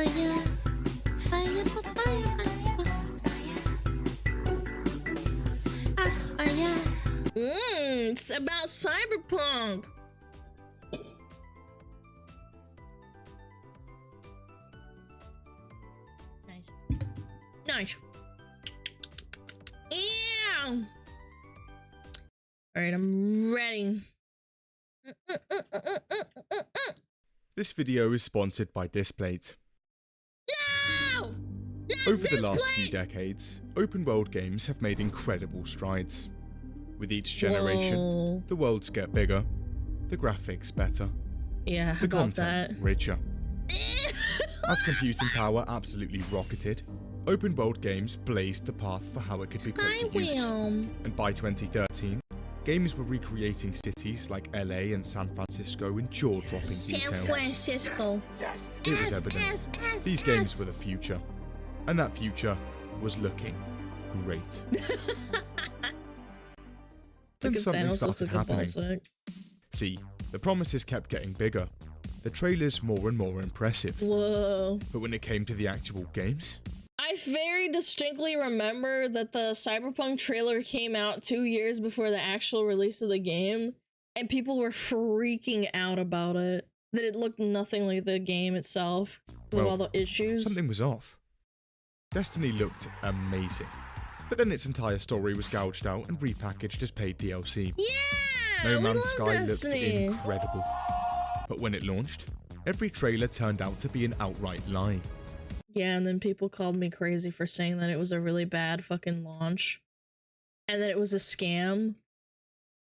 fire, fire, fire, fire. It's about cyberpunk. Nice. Yeah. All right, I'm ready. This video is sponsored by Displate. No! Over the last few decades, open world games have made incredible strides. With each generation, the worlds get bigger, the graphics better, the content richer. As computing power absolutely rocketed, open world games blazed the path for how it could be put to use. And by 2013, games were recreating cities like LA and San Francisco in jaw-dropping detail. San Francisco. It was evident these games were the future, and that future was looking great. Then something started happening. See, the promises kept getting bigger, the trailers more and more impressive. Whoa. But when it came to the actual games, I very distinctly remember that the Cyberpunk trailer came out 2 years before the actual release of the game, and people were freaking out about it. That it looked nothing like the game itself, with all the issues. Something was off. Destiny looked amazing, but then its entire story was gouged out and repackaged as paid DLC. Yeah! No Man's Sky Destiny. looked incredible. But when it launched, every trailer turned out to be an outright lie. Yeah, and then people called me crazy for saying that it was a really bad fucking launch. And that it was a scam.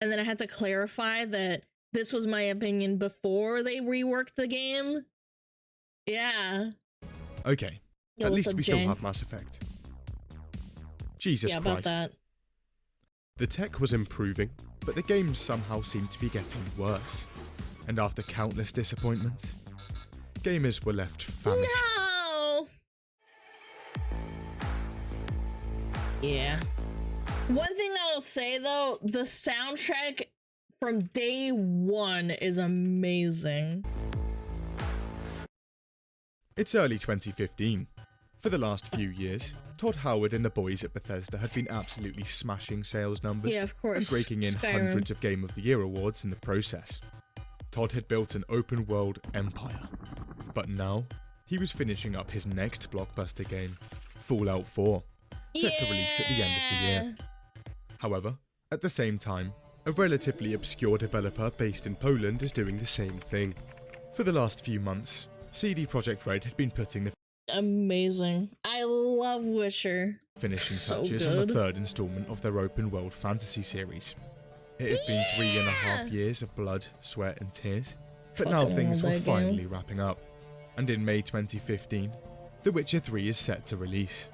And then I had to clarify that this was my opinion before they reworked the game. Yeah. Okay, at least we still have Mass Effect. Jesus Christ. About that. The tech was improving, but the games somehow seemed to be getting worse. And after countless disappointments, gamers were left famished. No! Yeah. One thing I'll say though, the soundtrack from day one is amazing. It's early 2015. For the last few years, Todd Howard and the boys at Bethesda had been absolutely smashing sales numbers. Yeah, of course. And breaking in hundreds of Game of the Year awards in the process. Todd had built an open world empire. But now, he was finishing up his next blockbuster game, Fallout 4, set to release at the end of the year. However, at the same time, a relatively obscure developer based in Poland is doing the same thing. For the last few months, CD Projekt Red had been putting the amazing. I love Witcher. Finishing touches on the third installment of their open world fantasy series. It had been 3.5 years of blood, sweat and tears, but now things were finally wrapping up. And in May 2015, The Witcher 3 is set to release.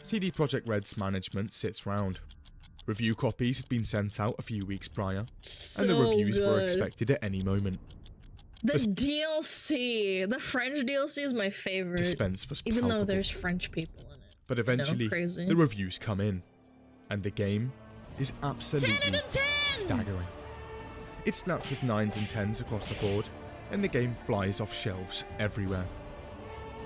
CD Projekt Red's management sits round. Review copies had been sent out a few weeks prior, and the reviews were expected at any moment. The DLC, the French DLC is my favorite. Suspense was even palpable. though there's French people in it. But eventually, the reviews come in, and the game is absolutely 10 out of 10! Staggering. It's slapped with 9s and 10s across the board, and the game flies off shelves everywhere.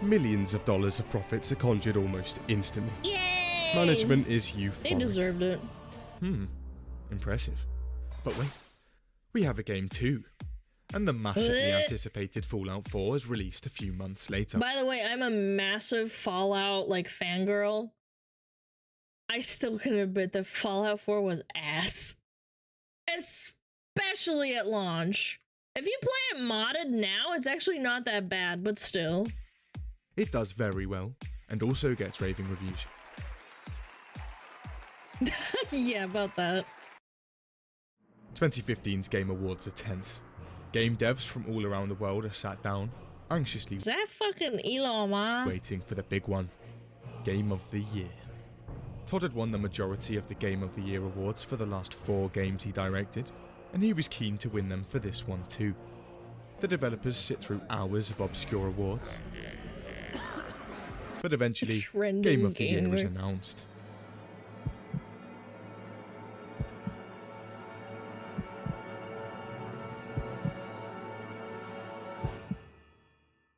Millions of dollars of profits are conjured almost instantly. Yay! Management is euphoric. They deserved it. Impressive. But wait, we have a game too. And the massively anticipated Fallout 4 is released a few months later. By the way, I'm a massive Fallout, fangirl. I still couldn't admit that Fallout 4 was ass. Especially at launch. If you play it modded now, it's actually not that bad, but still. It does very well, and also gets raving reviews. Yeah, about that. 2015's Game Awards are tense. Game devs from all around the world are sat down, anxiously Is that fucking Elon Musk? waiting for the big one, Game of the Year. Todd had won the majority of the Game of the Year awards for the last 4 games he directed, and he was keen to win them for this one too. The developers sit through hours of obscure awards, but eventually, Game of the Year is announced.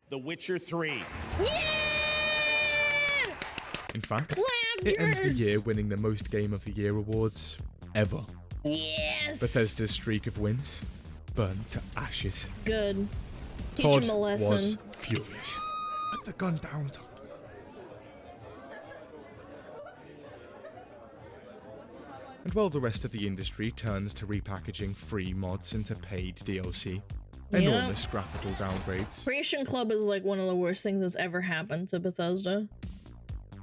The Witcher 3. Yeah! In fact, it ends the year winning the most Game of the Year awards ever. Yes! Bethesda's streak of wins burned to ashes. Good. Teach Todd him a lesson. was furious. Put the gun down, Todd. And while the rest of the industry turns to repackaging free mods into paid DLC, enormous graphical downgrades, Creation Club is like one of the worst things that's ever happened to Bethesda.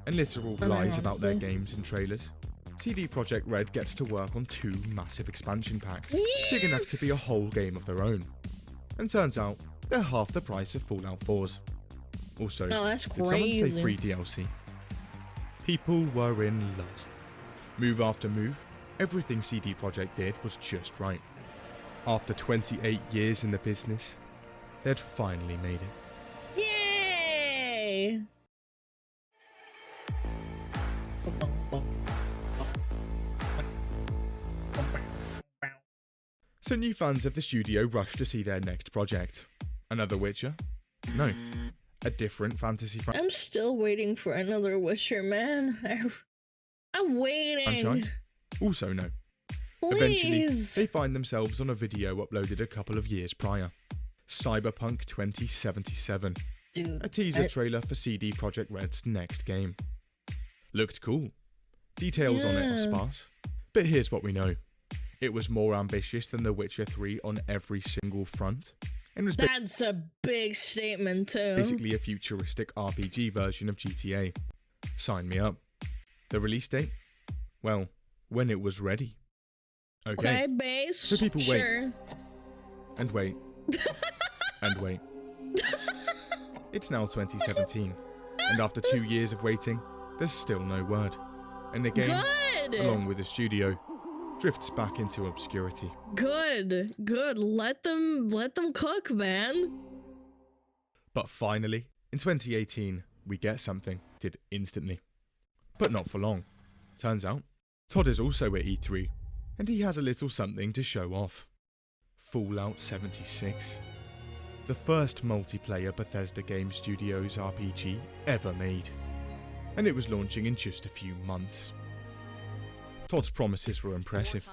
and literal lies about their games and trailers, CD Projekt Red gets to work on 2 massive expansion packs, big enough to be a whole game of their own. And turns out, they're half the price of Fallout 4's. Also, that's did someone say crazy. free DLC? People were in love. Move after move, everything CD Projekt did was just right. After 28 years in the business, they'd finally made it. Yay! So new fans of the studio rush to see their next project. Another Witcher? No. A different fantasy I'm still waiting for another Witcher, man. I'm waiting. franchise? Also no. Please. Eventually, they find themselves on a video uploaded a couple of years prior. CYBERPUNK 2077. Dude, A teaser trailer for CD Projekt Red's next game. Looked cool. Details on it are sparse. But here's what we know. It was more ambitious than The Witcher 3 on every single front. And was that's a big statement too. basically a futuristic RPG version of GTA. Sign me up. The release date? Well, when it was ready. Okay. base. So people wait. Sure. And wait. And wait. It's now 2017. And after 2 years of waiting, there's still no word. And the game, Good. along with the studio, drifts back into obscurity. Good. Let them cook, man. But finally, in 2018, we get something did instantly. But not for long. Turns out, Todd is also at E3, and he has a little something to show off. Fallout 76. The first multiplayer Bethesda Game Studios RPG ever made. And it was launching in just a few months. Todd's promises were impressive.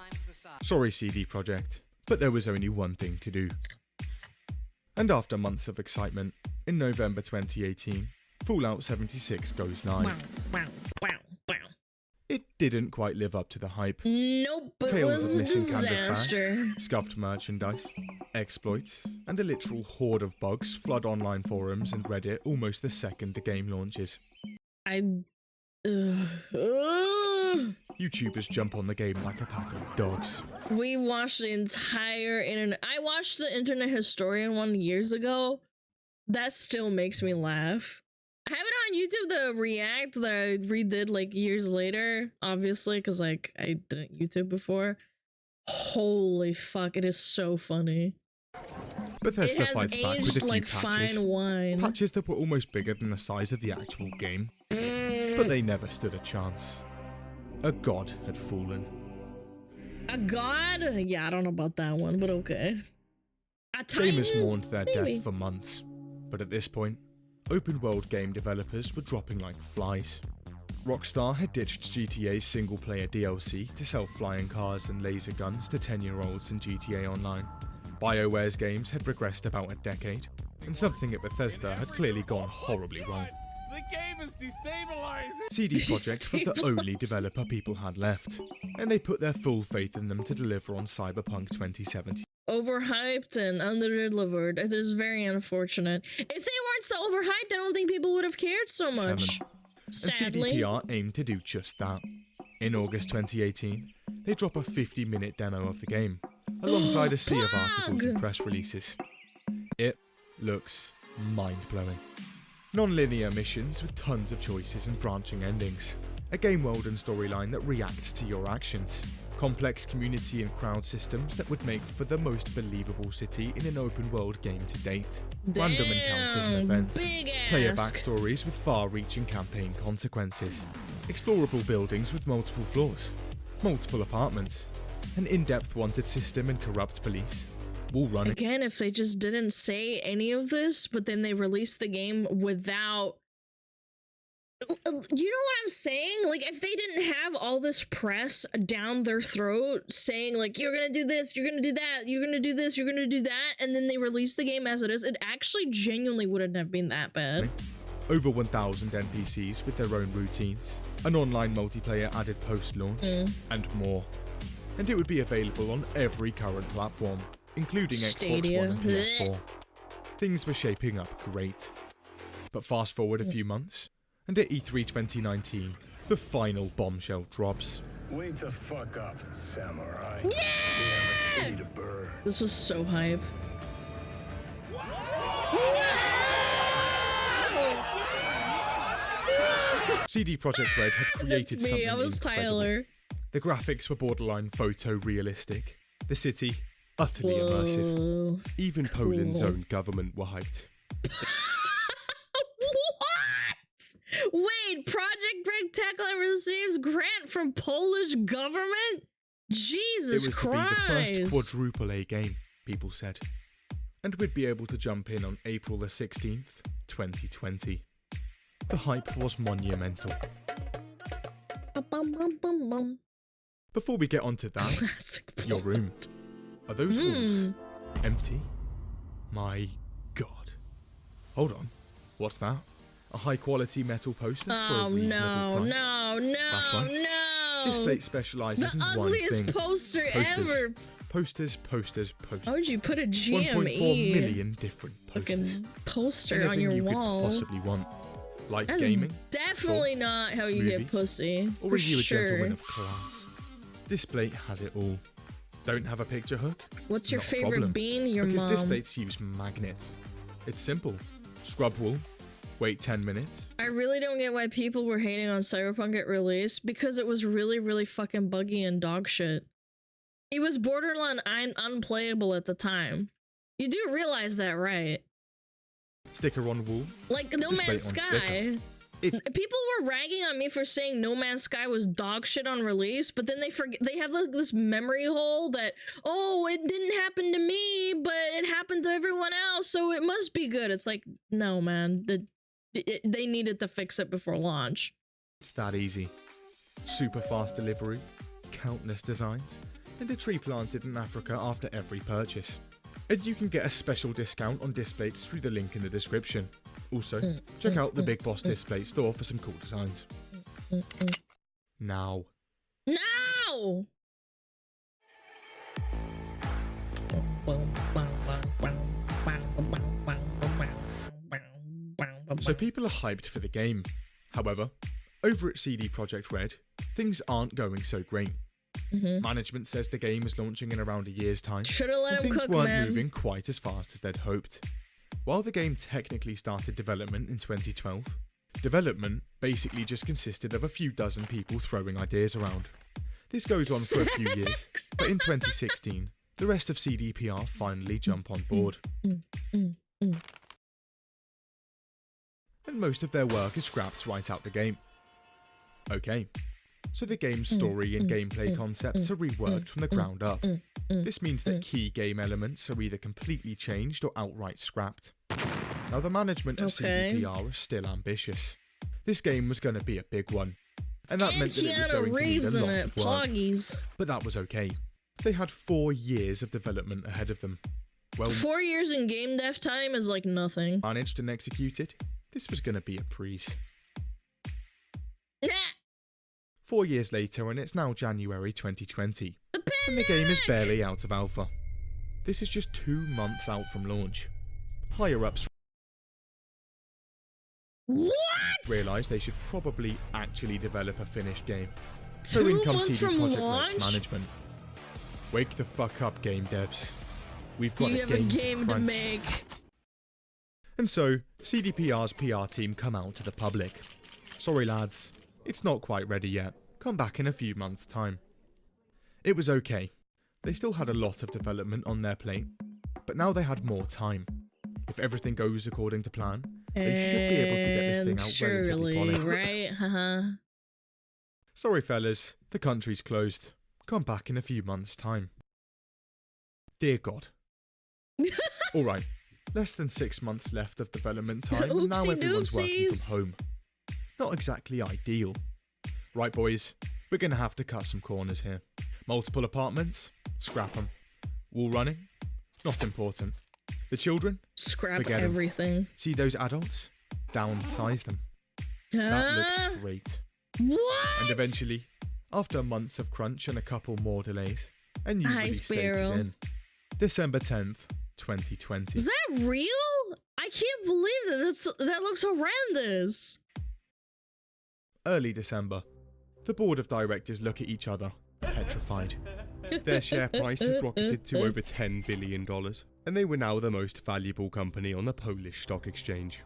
Sorry CD Projekt, but there was only one thing to do. And after months of excitement, in November 2018, Fallout 76 goes live. Wow. It didn't quite live up to the hype. Nope, it Tales was of a missing canvas disaster. bags, scuffed merchandise, exploits, and a literal horde of bugs flood online forums and Reddit almost the second the game launches. YouTubers jump on the game like a pack of dogs. We watched the entire internet. I watched the Internet Historian one years ago. That still makes me laugh. I have it on YouTube, the react that I redid like years later, obviously, because like I didn't YouTube before. Holy fuck, it is so funny. Bethesda fights back with a few like patches. fine wine. Patches that were almost bigger than the size of the actual game. But they never stood a chance. A god had fallen. A god? Yeah, I don't know about that one, but okay. A titan? Gamers mourned their Maybe. death for months. But at this point, open world game developers were dropping like flies. Rockstar had ditched GTA's single player DLC to sell flying cars and laser guns to 10-year-olds in GTA Online. BioWare's games had regressed about a decade, and something at Bethesda had clearly gone horribly wrong. The game is destabilizing. CD Projekt was the only developer people had left, and they put their full faith in them to deliver on CYBERPUNK 2070. Overhyped and under-delivered. It is very unfortunate. If they weren't so overhyped, I don't think people would have cared so much. And Sadly. CDPR aimed to do just that. In August 2018, they drop a 50-minute demo of the game, alongside a sea of articles and press releases. It looks mind-blowing. Non-linear missions with tons of choices and branching endings. A game world and storyline that reacts to your actions. Complex community and crowd systems that would make for the most believable city in an open world game to date. Random encounters and events. Player backstories with far-reaching campaign consequences. Explorable buildings with multiple floors. Multiple apartments. An in-depth wanted system and corrupt police. wall running. Again, if they just didn't say any of this, but then they released the game without... You know what I'm saying? Like, if they didn't have all this press down their throat saying, like, you're gonna do this, you're gonna do that, you're gonna do this, you're gonna do that, and then they release the game as it is, it actually genuinely wouldn't have been that bad. Over 1,000 NPCs with their own routines, an online multiplayer added post-launch, and more. And it would be available on every current platform, including Stadia. Xbox One and PS4. Things were shaping up great. But fast forward a few months, and at E3 2019, the final bombshell drops. Wake the fuck up, samurai. Yeah! We have a city to burn. This was so hype. CD Projekt Red had created That's me. something I was incredible. Tyler. The graphics were borderline photorealistic. The city, utterly immersive. Even Poland's own government were hyped. What? Wait, Project Red Tagline receives grant from Polish government? Jesus Christ. It was to be the first quadruple A game, people said. And we'd be able to jump in on April the 16th, 2020. The hype was monumental. Before we get onto that, your room. Are those walls empty? My God. Hold on. What's that? A high-quality metal poster for a reasonable price? That's right. No! This plate specializes in one thing. Poster ever! Posters. Why would you put a 1.4 GME million different posters. fucking poster on Anything your you wall? could possibly want. Like That's gaming, definitely sports, not how you movies, get pussy. or For are you a sure. gentleman of class? This plate has it all. Don't have a picture hook? What's your Not a favorite problem, bean? Your because mom. this plates use magnets. It's simple. Scrub wool, wait 10 minutes. I really don't get why people were hating on Cyberpunk at release, because it was really, really fucking buggy and dog shit. It was borderline unplayable at the time. You do realize that, right? Sticker on wall. Like No Display Man's on Sky. sticker. It's People were ragging on me for saying No Man's Sky was dog shit on release, but then they have like this memory hole that, oh, it didn't happen to me, but it happened to everyone else, so it must be good. It's like, no, man. They needed to fix it before launch. It's that easy. Super fast delivery, countless designs, and a tree planted in Africa after every purchase. And you can get a special discount on displays through the link in the description. Also, check out the Big Boss display store for some cool designs. Now. No! So people are hyped for the game. However, over at CD Projekt Red, things aren't going so great. Management says the game is launching in around a year's time, Should've let and him things cook, weren't man. moving quite as fast as they'd hoped. While the game technically started development in 2012, development basically just consisted of a few dozen people throwing ideas around. This goes on for a few years, but in 2016, the rest of CDPR finally jump on board. And most of their work is scrapped right out the game. Okay, so the game's story and gameplay concepts are reworked from the ground up. This means that key game elements are either completely changed or outright scrapped. Now the management at CDPR are still ambitious. This game was going to be a big one, and that meant that it was going to need a lot of work. But that was okay. They had 4 years of development ahead of them. Well, 4 years in game dev time is like nothing. managed and executed, this was going to be a breeze. Nah. 4 years later, and it's now January 2020, and the game is barely out of alpha. This is just 2 months out from launch. Higher ups What? realised they should probably actually develop a finished game. 2 So in comes months CD from Projekt launch? Red's management. Wake the fuck up, game devs. We've got You a have a game, game to crunch. make. And so, CDPR's PR team come out to the public. Sorry lads, it's not quite ready yet. Come back in a few months' time. It was okay. They still had a lot of development on their plate, but now they had more time. If everything goes according to plan, they should be able to get this thing out relatively Surely, polished. right? Haha. Sorry fellas, the country's closed. Come back in a few months' time. Dear God, Alright, less than 6 months left of development time, and now everyone's working from home. Not exactly ideal. Right boys, we're gonna have to cut some corners here. Multiple apartments? Scrap them. Wall running? Not important. The children? Scrap Forget everything. 'em. See those adults? Downsize them. That looks great. What? And eventually, after months of crunch and a couple more delays, a new release date is in. December 10th, 2020. Is that real? I can't believe that. That looks horrendous. Early December. The board of directors look at each other, petrified. Their share price had rocketed to over $10 billion, and they were now the most valuable company on the Polish stock exchange.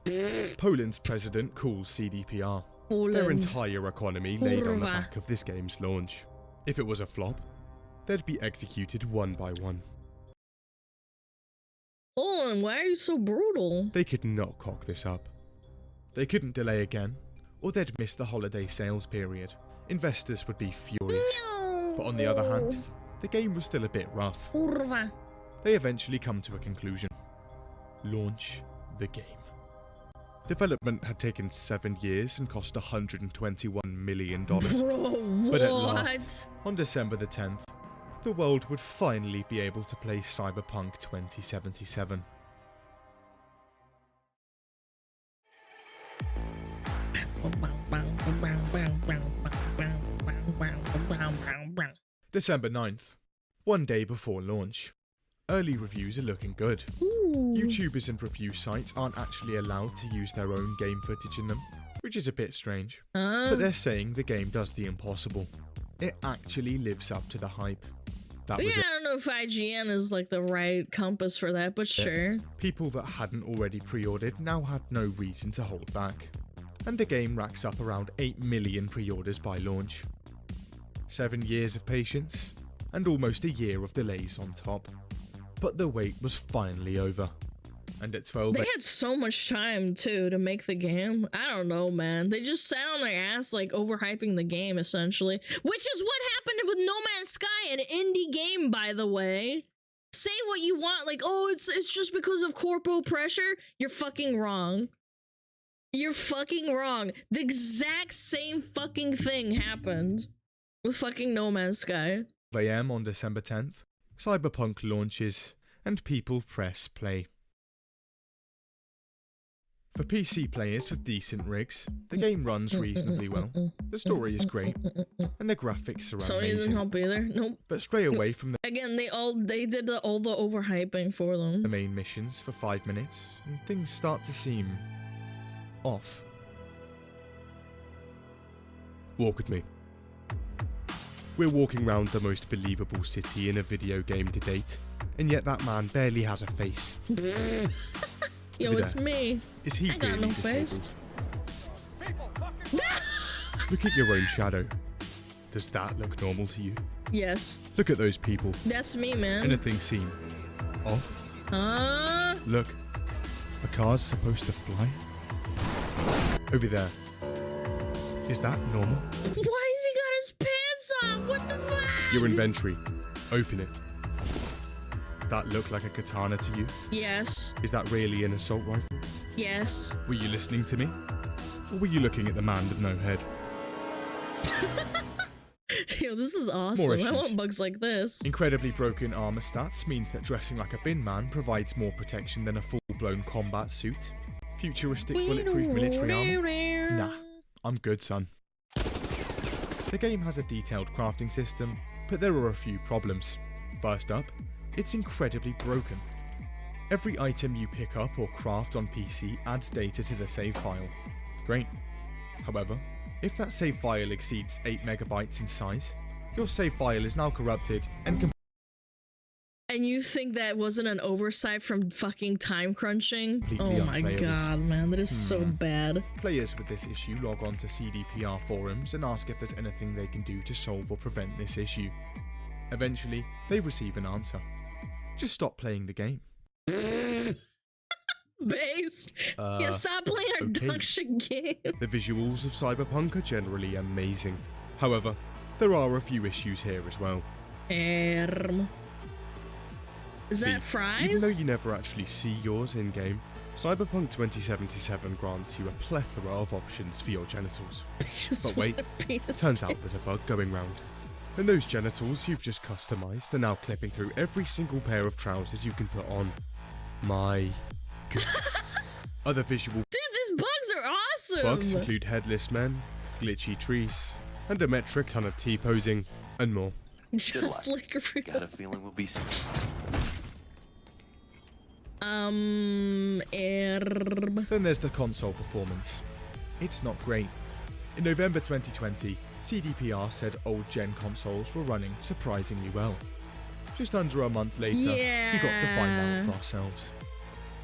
Poland's president calls CDPR. Their entire economy laid on the back of this game's launch. If it was a flop, they'd be executed one by one. Poland, why are you so brutal? They could not cock this up. They couldn't delay again, or they'd miss the holiday sales period. Investors would be furious. But on the other hand, the game was still a bit rough. They eventually come to a conclusion. Launch the game. Development had taken 7 years and cost $121 million. Bro, but at last, on December the 10th, the world would finally be able to play Cyberpunk 2077. December 9th, one day before launch. Early reviews are looking good. YouTubers and review sites aren't actually allowed to use their own game footage in them, which is a bit strange. But they're saying the game does the impossible. It actually lives up to the hype. That was I don't know if IGN is like the right compass for that, but sure. People that hadn't already pre-ordered now had no reason to hold back. And the game racks up around 8 million pre-orders by launch. 7 years of patience, and almost a year of delays on top. But the wait was finally over. And at 12 They had so much time, too, to make the game. I don't know, man. They just sat on their ass, like, overhyping the game, essentially. Which is what happened with No Man's Sky, an indie game, by the way. Say what you want, like, oh, it's just because of corpo pressure. You're fucking wrong. You're fucking wrong. The exact same fucking thing happened with fucking No Man's Sky. AM on December 10th, Cyberpunk launches, and people press play. For PC players with decent rigs, the game runs reasonably well, the story is great, and the graphics are Sony amazing. doesn't help either. Nope. But stray away from the Again, they did all the overhyping for them. The main missions for 5 minutes, and things start to seem off. Walk with me. We're walking around the most believable city in a video game to date, and yet that man barely has a face. Yo, it's me. Is he I got really no disabled? face. Look at your own shadow. Does that look normal to you? Yes. Look at those people. That's me, man. Anything seem off? Look, a car's supposed to fly. Over there. Is that normal? Why has he got his pants off? What the fuck? Your inventory. Open it. That look like a katana to you? Yes. Is that really an assault rifle? Yes. Were you listening to me? Or were you looking at the man with no head? Yo, this is awesome. I want bugs like this. Incredibly broken armor stats means that dressing like a bin man provides more protection than a full-blown combat suit. Futuristic bulletproof military armor? Nah, I'm good, son. The game has a detailed crafting system, but there are a few problems. First up, it's incredibly broken. Every item you pick up or craft on PC adds data to the save file. Great. However, if that save file exceeds 8 megabytes in size, your save file is now corrupted and And you think that wasn't an oversight from fucking time crunching? completely Oh my god, man, that is so bad. Players with this issue log on to CDPR forums and ask if there's anything they can do to solve or prevent this issue. Eventually, they receive an answer. Just stop playing the game. Based. Yeah, stop playing our dog shit game. The visuals of Cyberpunk are generally amazing. However, there are a few issues here as well. Is that fries? Even though you never actually see yours in-game, Cyberpunk 2077 grants you a plethora of options for your genitals. But wait, turns out there's a bug going round. And those genitals you've just customised are now clipping through every single pair of trousers you can put on. My God. Other visual these bugs are awesome! bugs include headless men, glitchy trees, and a metric ton of T-posing, and more. Just like real. Got a feeling we'll be... Then there's the console performance. It's not great. In November 2020, CDPR said old-gen consoles were running surprisingly well. Just under a month later, we got to find out for ourselves.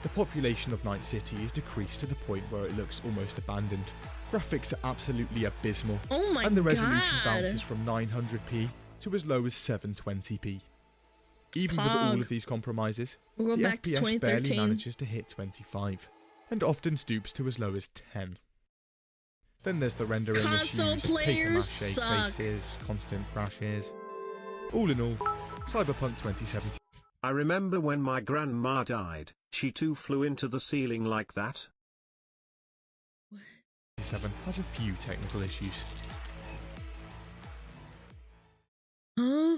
The population of Night City is decreased to the point where it looks almost abandoned. Graphics are absolutely abysmal, and the resolution bounces from 900p to as low as 720p. Even with all of these compromises, the FPS barely manages to hit 25, and often stoops to as low as 10. Then there's the rendering issues, paper-mache faces, constant crashes. All in all, Cyberpunk 2077. I remember when my grandma died, she too flew into the ceiling like that. 7 has a few technical issues. Huh?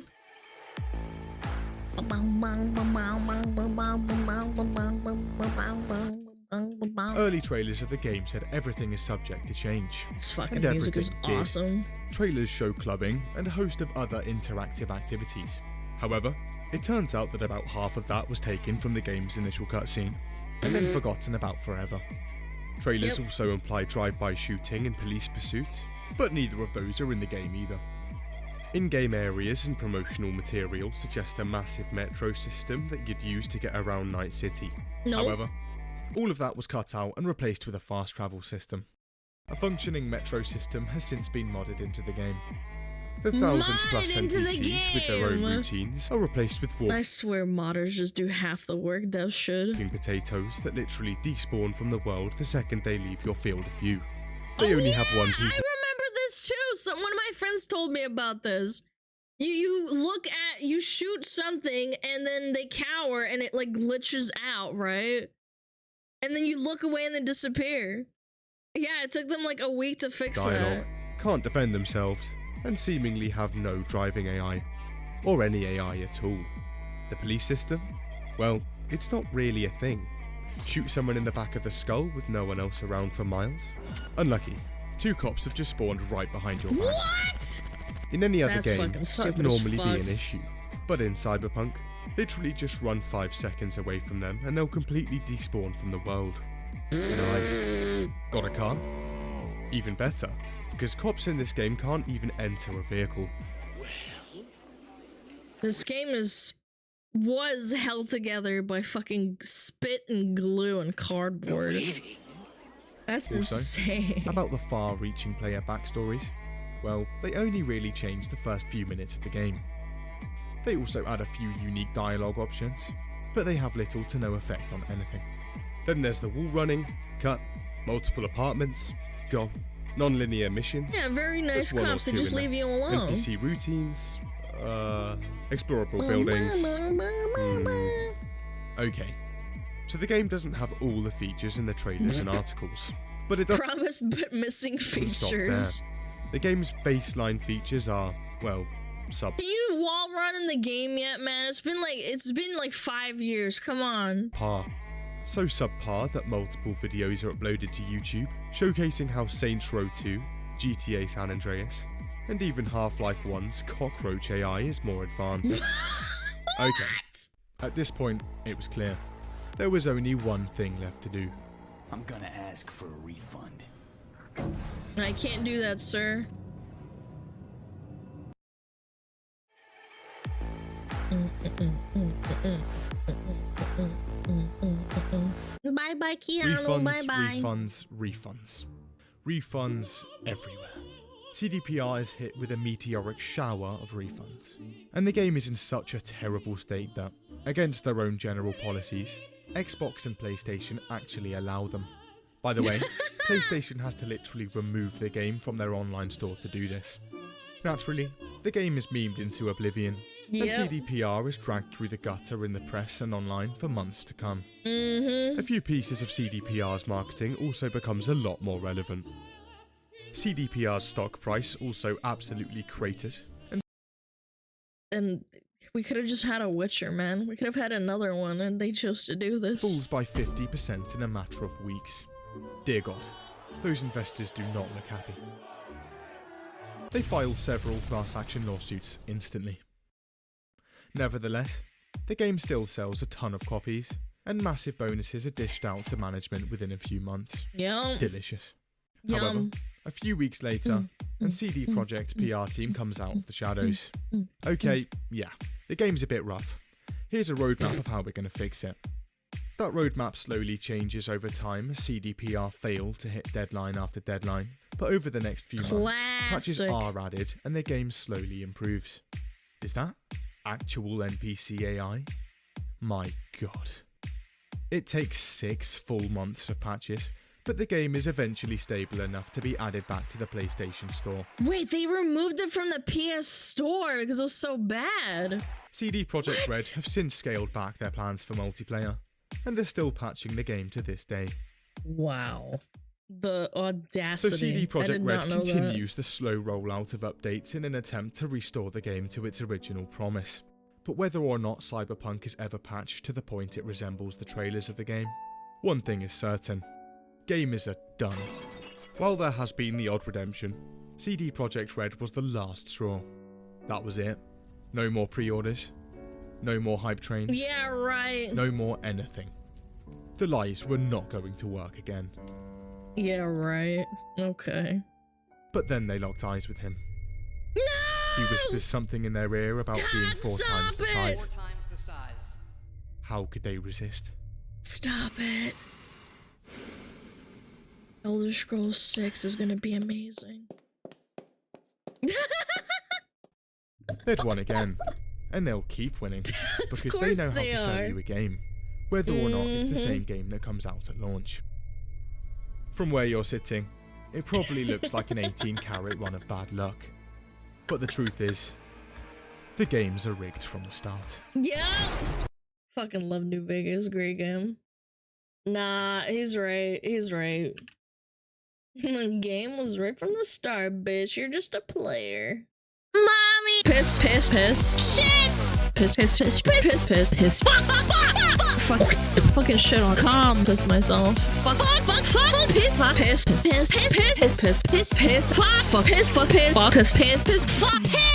Early trailers of the game said everything is subject to change. This fucking and music is awesome. Trailers show clubbing and a host of other interactive activities. However, it turns out that about half of that was taken from the game's initial cutscene, and then forgotten about forever. Trailers also imply drive-by shooting and police pursuits, but neither of those are in the game either. In-game areas and promotional material suggest a massive metro system that you'd use to get around Night City. However, all of that was cut out and replaced with a fast travel system. A functioning metro system has since been modded into the game. The 1,000+ NPCs with their own routines are replaced with I swear modders just do half the work devs should. walking potatoes that literally despawn from the world the second they leave your field of view. They only have one piece of... I remember this too. One of my friends told me about this. You shoot something and then they cower and it like glitches out, right? And then you look away and they disappear. Yeah, it took them like a week to fix dialogue, that. can't defend themselves, and seemingly have no driving AI, or any AI at all. The police system? Well, it's not really a thing. Shoot someone in the back of the skull with no one else around for miles? Unlucky. 2 cops have just spawned right behind your back. What? In any other That's game, fucking that'd stupid normally as be fuck. an issue. But in Cyberpunk, literally just run 5 seconds away from them and they'll completely despawn from the world. Nice. Got a car? Even better, because cops in this game can't even enter a vehicle. This game was held together by fucking spit and glue and cardboard. That's Also, insane. About the far-reaching player backstories, well, they only really change the first few minutes of the game. They also add a few unique dialogue options, but they have little to no effect on anything. Then there's the wall running, cut, multiple apartments, gone, non-linear missions. Yeah, very nice one or cops that two just in leave there. you alone. NPC routines, explorable buildings. Okay, so the game doesn't have all the features in the trailers and articles, but it Promised but missing doesn't stop there. features. The game's baseline features are, well, subpar. Can you wall run in the game yet, man? It's been like 5 years. Come on. So subpar that multiple videos are uploaded to YouTube, showcasing how Saints Row 2, GTA San Andreas, and even Half-Life 1's Cockroach AI is more advanced. Okay, at this point, it was clear. There was only one thing left to do. I'm gonna ask for a refund. I can't do that, sir. Bye bye, Keanu. Bye bye. Refunds everywhere. CDPR is hit with a meteoric shower of refunds. And the game is in such a terrible state that, against their own general policies, Xbox and PlayStation actually allow them. By the way, PlayStation has to literally remove the game from their online store to do this. Naturally, the game is memed into oblivion, And CDPR is dragged through the gutter in the press and online for months to come. A few pieces of CDPR's marketing also becomes a lot more relevant. CDPR's stock price also absolutely cratered. And we could have just had a Witcher, man. We could have had another one, and they chose to do this. Falls by 50% in a matter of weeks. Dear God, those investors do not look happy. They filed several class action lawsuits instantly. Nevertheless, the game still sells a ton of copies, and massive bonuses are dished out to management within a few months. Yum. Delicious. Yum. However, a few weeks later, and CD Projekt's PR team comes out of the shadows. Okay, yeah, the game's a bit rough. Here's a roadmap of how we're going to fix it. That roadmap slowly changes over time as CDPR fail to hit deadline after deadline, but over the next few months, patches are added and the game slowly improves. Is that actual NPC AI? My God. It takes 6 full months of patches, but the game is eventually stable enough to be added back to the PlayStation Store. Wait, they removed it from the PS Store because it was so bad. CD Projekt Red have since scaled back their plans for multiplayer, and are still patching the game to this day. Wow. The audacity. So CD Projekt Red continues the slow rollout of updates in an attempt to restore the game to its original promise. But whether or not Cyberpunk is ever patched to the point it resembles the trailers of the game, one thing is certain. Gamers are done. While there has been the odd redemption, CD Projekt Red was the last straw. That was it. No more pre-orders. No more hype trains. Yeah, right. No more anything. The lies were not going to work again. Yeah, right. Okay. But then they locked eyes with him. No! He whispers something in their ear about being 4 times the size. 4 times the size. How could they resist? Stop it. Elder Scrolls 6 is gonna be amazing. They'd won again. And they'll keep winning. Because they know how to sell you a game. Whether or not it's the same game that comes out at launch. From where you're sitting, it probably looks like an 18-carat run of bad luck. But the truth is, the games are rigged from the start. Yeah! Fucking love New Vegas, great game. Nah, he's right, he's right. The game was rigged from the start, bitch. You're just a player. Mommy! Piss, piss, piss. Shit! Piss, piss, piss, piss, piss, piss. Fuck, fuck, fuck, fuck, fuck. Fucking shit on calm. Piss myself. Fuck, fuck, fuck, fuck. Piss, fuck, piss, piss, piss, piss, piss, piss, piss, piss, fuck, fuck, piss, fuck, piss, fuck, piss, piss, piss, fuck, piss.